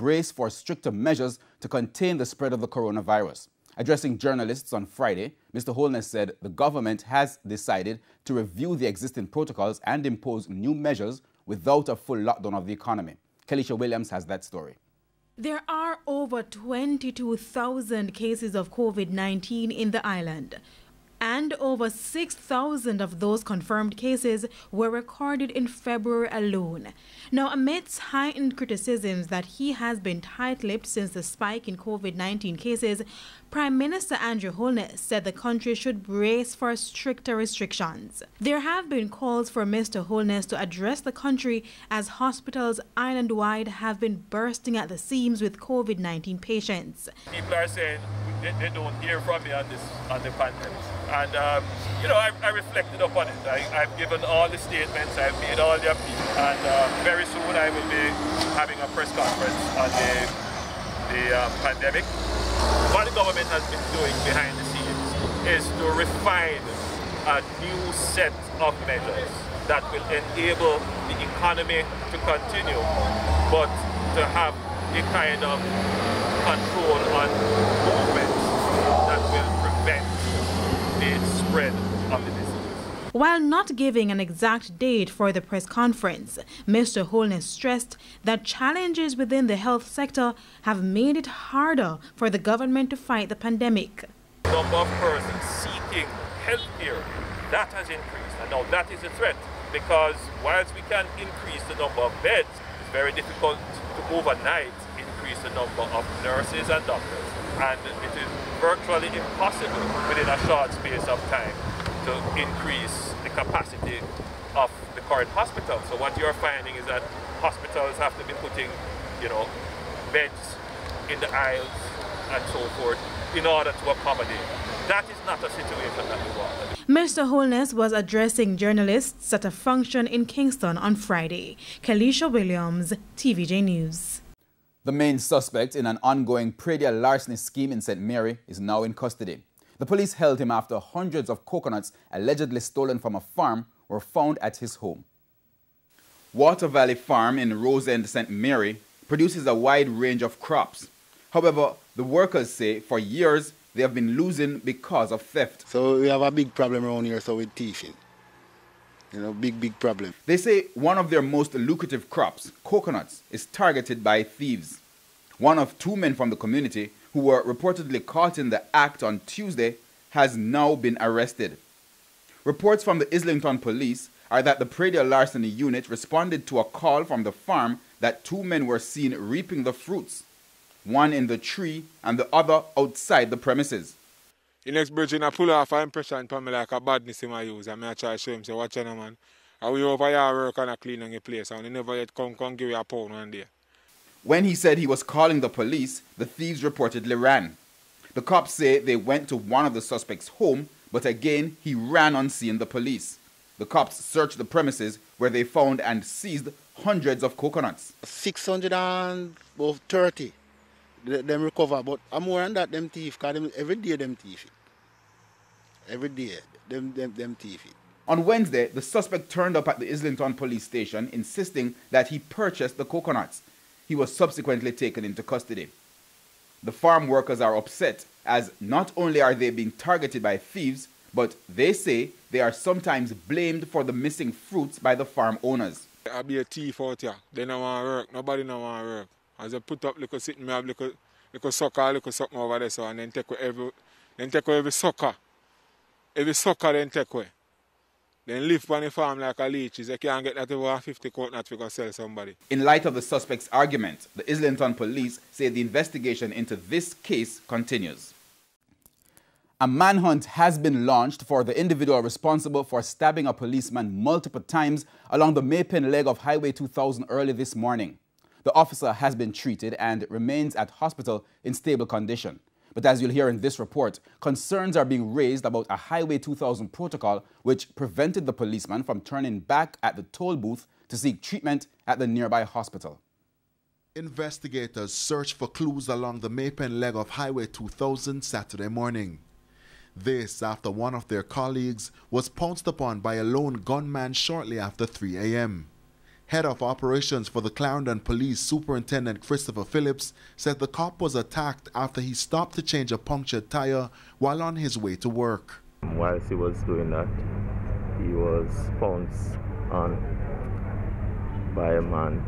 brace for stricter measures to contain the spread of the coronavirus. Addressing journalists on Friday, Mr. Holness said the government has decided to review the existing protocols and impose new measures without a full lockdown of the economy. Kelisha Williams has that story. There are over 22,000 cases of COVID-19 in the island, and over 6,000 of those confirmed cases were recorded in February alone. Now, amidst heightened criticisms that he has been tight-lipped since the spike in COVID-19 cases, Prime Minister Andrew Holness said the country should brace for stricter restrictions. There have been calls for Mr. Holness to address the country as hospitals island-wide have been bursting at the seams with COVID-19 patients. People are saying they don't hear from me on the pandemic. And, I reflected upon it. I've given all the statements, I've made all the appeals, and very soon I will be having a press conference on the pandemic. What the government has been doing behind the scenes is to refine a new set of measures that will enable the economy to continue, but to have a kind of control on movement that will prevent the spread of the disease. While not giving an exact date for the press conference, Mr. Holness stressed that challenges within the health sector have made it harder for the government to fight the pandemic. The number of persons seeking health care, that has increased. And now that is a threat, because whilst we can increase the number of beds, it's very difficult to overnight increase the number of nurses and doctors. And it is virtually impossible within a short space of time to increase the capacity of the current hospital. So what you're finding is that hospitals have to be putting, beds in the aisles and so forth in order to accommodate. That is not a situation that we want. Mr. Holness was addressing journalists at a function in Kingston on Friday. Kelisha Williams, TVJ News. The main suspect in an ongoing predial larceny scheme in St. Mary is now in custody. The police held him after hundreds of coconuts allegedly stolen from a farm were found at his home. Water Valley Farm in Rosend, St. Mary produces a wide range of crops. However, the workers say for years they have been losing because of theft. So we have a big problem around here, so with thieving. Big problem. They say one of their most lucrative crops, coconuts, is targeted by thieves. One of two men from the community who were reportedly caught in the act on Tuesday has now been arrested. Reports from the Islington police are that the predial larceny unit responded to a call from the farm that two men were seen reaping the fruits, one in the tree and the other outside the premises. The next virgin I pull off an impression for me like a badness in my use, and I try to show him, say, watch out, man. And we over here work and clean on your place, and he never yet come give you a pound one day. When he said he was calling the police, the thieves reportedly ran. The cops say they went to one of the suspects' home, but again he ran on seeing the police. The cops searched the premises where they found and seized hundreds of coconuts. 630 them recover, but more than that them thief, because every day them thief it. Every day them thief it. On Wednesday, the suspect turned up at the Islington police station insisting that he purchased the coconuts. He was subsequently taken into custody. The farm workers are upset as not only are they being targeted by thieves, but they say they are sometimes blamed for the missing fruits by the farm owners. I be a thief out here. They don't want to work. Nobody don't want to work. As I put up little sitting, me have little sucker, little something over there, so and then take away every sucker. Every sucker then take away. Then live on the farm like a leeches. They can't get that over 50 coconuts we can sell somebody. In light of the suspect's argument, the Islington police say the investigation into this case continues. A manhunt has been launched for the individual responsible for stabbing a policeman multiple times along the Maypen leg of Highway 2000 early this morning. The officer has been treated and remains at hospital in stable condition. But as you'll hear in this report, concerns are being raised about a Highway 2000 protocol which prevented the policeman from turning back at the toll booth to seek treatment at the nearby hospital. Investigators searched for clues along the Maypen leg of Highway 2000 Saturday morning. This after one of their colleagues was pounced upon by a lone gunman shortly after 3 a.m. Head of operations for the Clarendon Police, Superintendent Christopher Phillips, said the cop was attacked after he stopped to change a punctured tire while on his way to work. Whilst he was doing that, he was pounced on by a man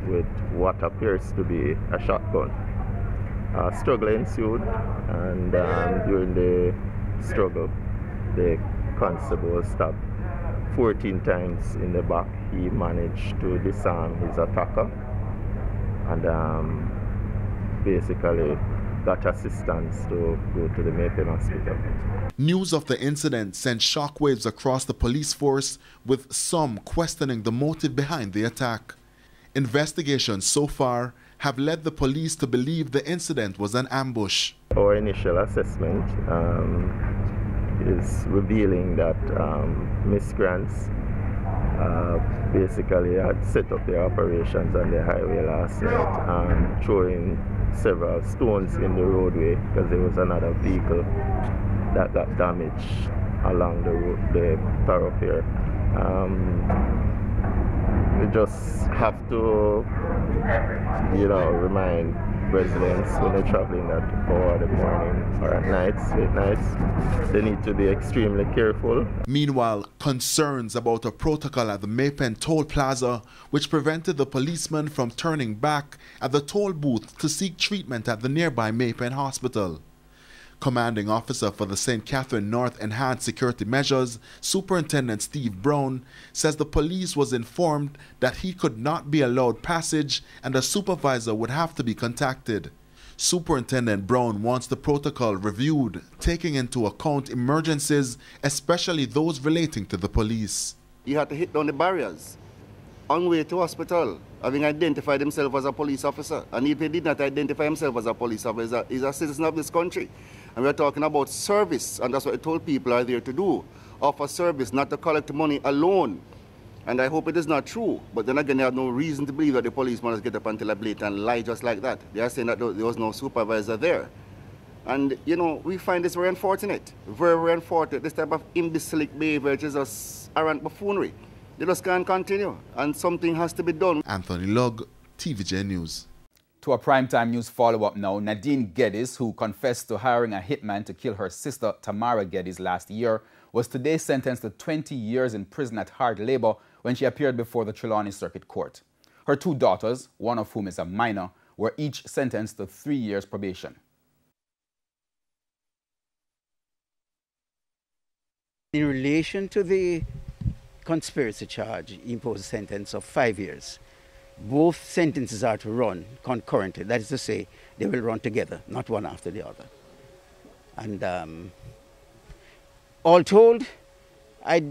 with what appears to be a shotgun. A struggle ensued, and during the struggle, the constable was stabbed 14 times in the back. He managed to disarm his attacker and basically got assistance to go to the Jamaican hospital. News of the incident sent shockwaves across the police force, with some questioning the motive behind the attack. Investigations so far have led the police to believe the incident was an ambush. Our initial assessment is revealing that miscreants basically had set up their operations on the highway last night, throwing several stones in the roadway because there was another vehicle that got damaged along the thoroughfare. We just have to, remind residents when they're traveling at 4 in the morning or at nights, late nights, they need to be extremely careful. Meanwhile, concerns about a protocol at the Maypen toll plaza, which prevented the policeman from turning back at the toll booth to seek treatment at the nearby Maypen hospital. Commanding officer for the St. Catherine North Enhanced Security Measures, Superintendent Steve Brown, says the police was informed that he could not be allowed passage and a supervisor would have to be contacted. Superintendent Brown wants the protocol reviewed, taking into account emergencies, especially those relating to the police. He had to hit down the barriers on way to hospital, having identified himself as a police officer. And if he did not identify himself as a police officer, he's a citizen of this country. And we're talking about service, and that's what I told people are there to do. Offer service, not to collect money alone. And I hope it is not true. But then again, they have no reason to believe that the policeman has get up until a blatant lie just like that. They are saying that there was no supervisor there. And, we find this very unfortunate. Very, very unfortunate. This type of imbecilic behavior, which is just arrant buffoonery. They just can't continue, and something has to be done. Anthony Lugg, TVJ News. To a primetime news follow-up now, Nadine Geddes, who confessed to hiring a hitman to kill her sister Tamara Geddes last year, was today sentenced to 20 years in prison at hard labor when she appeared before the Trelawney Circuit Court. Her two daughters, one of whom is a minor, were each sentenced to 3 years probation. In relation to the conspiracy charge, imposed a sentence of 5 years. Both sentences are to run concurrently. That is to say, they will run together, not one after the other. And all told, I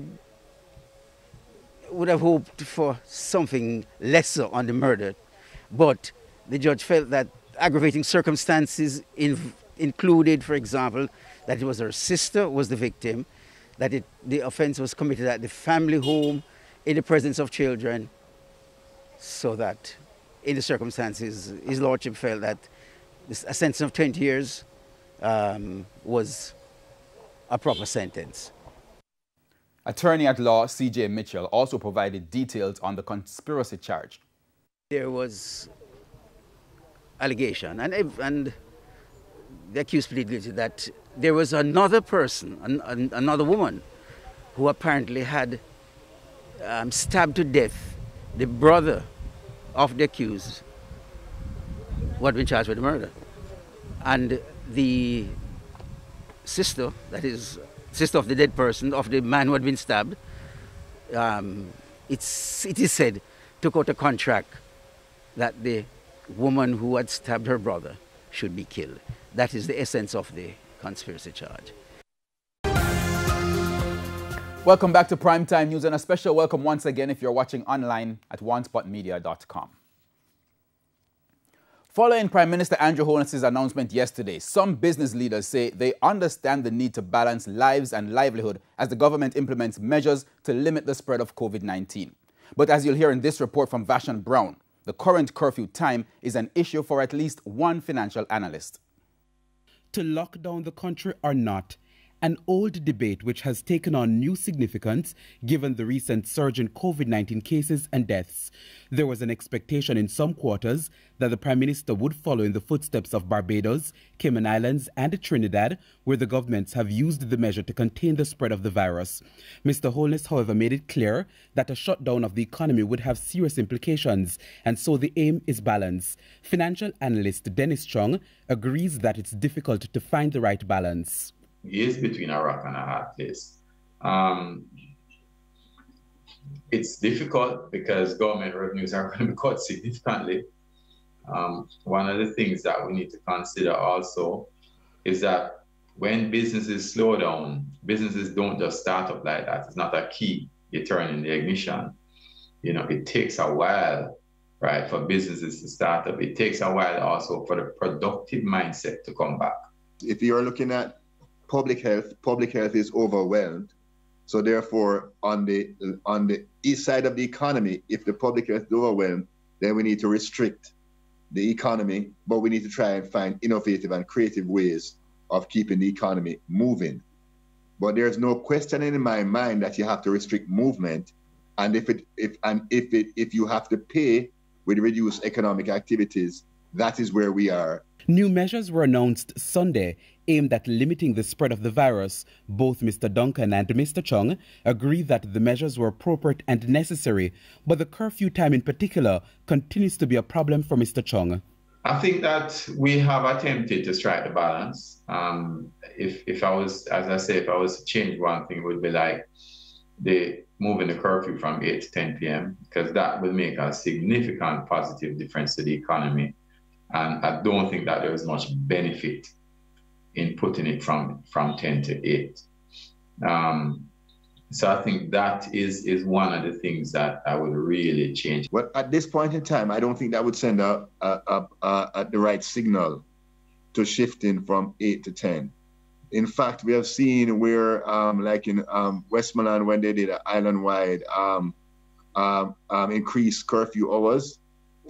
would have hoped for something lesser on the murder, but the judge felt that aggravating circumstances included, for example, that it was her sister was the victim, that the offense was committed at the family home in the presence of children, so that in the circumstances, his lordship felt that a sentence of 20 years was a proper sentence. Attorney at law C.J. Mitchell also provided details on the conspiracy charge. There was allegation, and the accused pleaded guilty, that there was another person, another woman, who apparently had stabbed to death the brother of the accused, who had been charged with murder. And the sister, that is, sister of the dead person, of the man who had been stabbed, it is said, took out a contract that the woman who had stabbed her brother should be killed. That is the essence of the conspiracy charge. Welcome back to Primetime News, and a special welcome once again if you're watching online at onespotmedia.com. Following Prime Minister Andrew Holness's announcement yesterday, some business leaders say they understand the need to balance lives and livelihood as the government implements measures to limit the spread of COVID-19. But as you'll hear in this report from Vashon Brown, the current curfew time is an issue for at least one financial analyst. To lock down the country or not, An old debate which has taken on new significance given the recent surge in COVID-19 cases and deaths. There was an expectation in some quarters that the Prime Minister would follow in the footsteps of Barbados, Cayman Islands and Trinidad, where the governments have used the measure to contain the spread of the virus. Mr. Holness, however, made it clear that a shutdown of the economy would have serious implications, and so the aim is balance. Financial analyst Dennis Chung agrees that it's difficult to find the right balance. Is between a rock and a hard place. It's difficult because government revenues are going to be cut significantly. One of the things that we need to consider also is that when businesses slow down, businesses don't just start up like that. It's not a key, you turn in the ignition. You know, it takes a while, right, for businesses to start up. It takes a while also for the productive mindset to come back. If you're looking at public health is overwhelmed. So therefore, on the east side of the economy, if the public health is overwhelmed, then we need to restrict the economy, but we need to try and find innovative and creative ways of keeping the economy moving. But there's no question in my mind that you have to restrict movement, and if you have to pay with reduced economic activities, that is where we are. New measures were announced Sunday aimed at limiting the spread of the virus. Both Mr. Duncan and Mr. Chung agree that the measures were appropriate and necessary, but the curfew time in particular continues to be a problem for Mr. Chung. I think that we have attempted to strike the balance. If I was to change one thing, it would be like moving the curfew from 8 to 10 p.m. because that will make a significant positive difference to the economy. And I don't think that there is much benefit in putting it from 10 to 8. So I think that is one of the things that I would really change. But at this point in time, I don't think that would send the right signal to shifting from 8 to 10. In fact, we have seen where, like in Westmoreland, when they did an island-wide increased curfew hours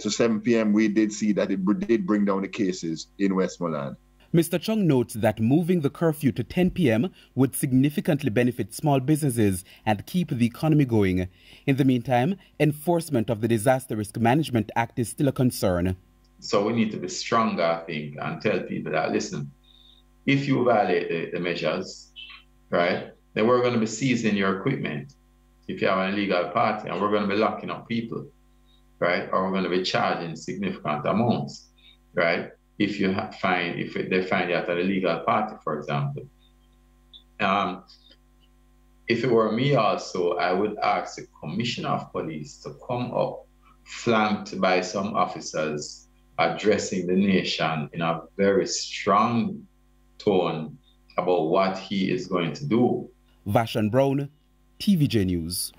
to 7 p.m., we did see that it did bring down the cases in Westmoreland. Mr. Chung notes that moving the curfew to 10 p.m. would significantly benefit small businesses and keep the economy going. In the meantime, enforcement of the Disaster Risk Management Act is still a concern. So we need to be stronger, I think, and tell people that, listen, if you violate the measures, right, then we're going to be seizing your equipment if you have an illegal party, and we're going to be locking up people, right, or we're going to be charging significant amounts, right? If they find you at an illegal party, for example. If it were me also, I would ask the Commissioner of Police to come up, flanked by some officers addressing the nation in a very strong tone about what he is going to do. Vashan Brown, TVJ News.